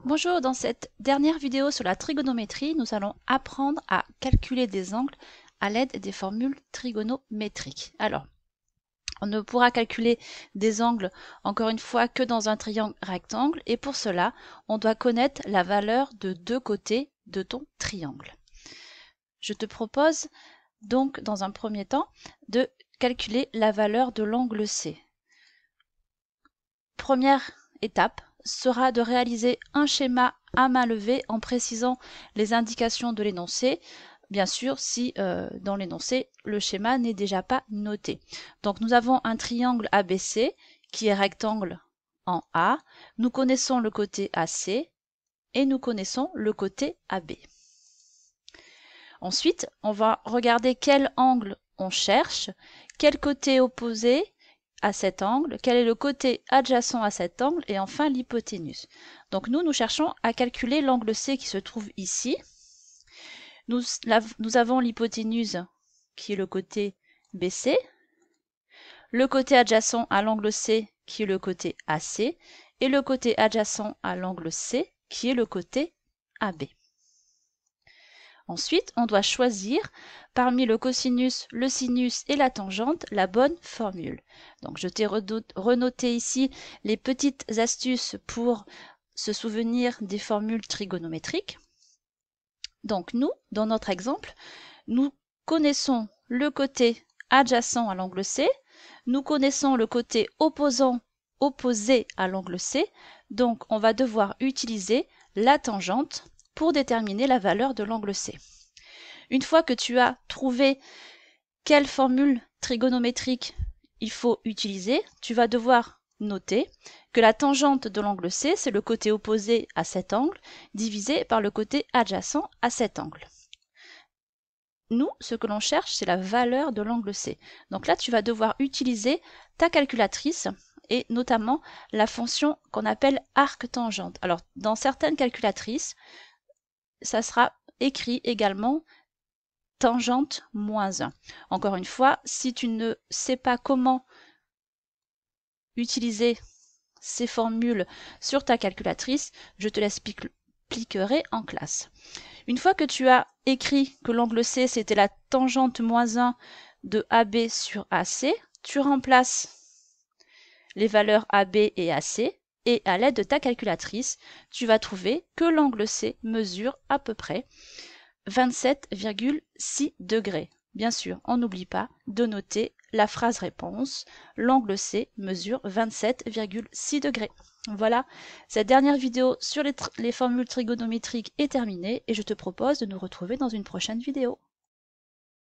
Bonjour, dans cette dernière vidéo sur la trigonométrie, nous allons apprendre à calculer des angles à l'aide des formules trigonométriques. Alors, on ne pourra calculer des angles, encore une fois, que dans un triangle rectangle, et pour cela, on doit connaître la valeur de deux côtés de ton triangle. Je te propose donc, dans un premier temps, de calculer la valeur de l'angle C. Première étape sera de réaliser un schéma à main levée en précisant les indications de l'énoncé, bien sûr si dans l'énoncé le schéma n'est déjà pas noté. Donc nous avons un triangle ABC qui est rectangle en A, nous connaissons le côté AC et nous connaissons le côté AB. Ensuite, on va regarder quel angle on cherche, quel côté opposé à cet angle, quel est le côté adjacent à cet angle et enfin l'hypoténuse. Donc nous cherchons à calculer l'angle C qui se trouve ici. Nous avons l'hypoténuse qui est le côté BC, le côté adjacent à l'angle C qui est le côté AC et le côté adjacent à l'angle C qui est le côté AB. Ensuite, on doit choisir parmi le cosinus, le sinus et la tangente la bonne formule. Donc je t'ai renoté ici les petites astuces pour se souvenir des formules trigonométriques. Donc nous, dans notre exemple, nous connaissons le côté adjacent à l'angle C, nous connaissons le côté opposé à l'angle C, donc on va devoir utiliser la tangente pour déterminer la valeur de l'angle C. Une fois que tu as trouvé quelle formule trigonométrique il faut utiliser, tu vas devoir noter que la tangente de l'angle C, c'est le côté opposé à cet angle, divisé par le côté adjacent à cet angle. Nous, ce que l'on cherche, c'est la valeur de l'angle C. Donc là, tu vas devoir utiliser ta calculatrice et notamment la fonction qu'on appelle arc-tangente. Alors, dans certaines calculatrices, ça sera écrit également tangente moins 1. Encore une fois, si tu ne sais pas comment utiliser ces formules sur ta calculatrice, je te l'expliquerai en classe. Une fois que tu as écrit que l'angle C, c'était la tangente moins 1 de AB sur AC, tu remplaces les valeurs AB et AC et à l'aide de ta calculatrice, tu vas trouver que l'angle C mesure à peu près 27,6 degrés. Bien sûr, on n'oublie pas de noter la phrase réponse. L'angle C mesure 27,6 degrés. Voilà, cette dernière vidéo sur les formules trigonométriques est terminée et je te propose de nous retrouver dans une prochaine vidéo.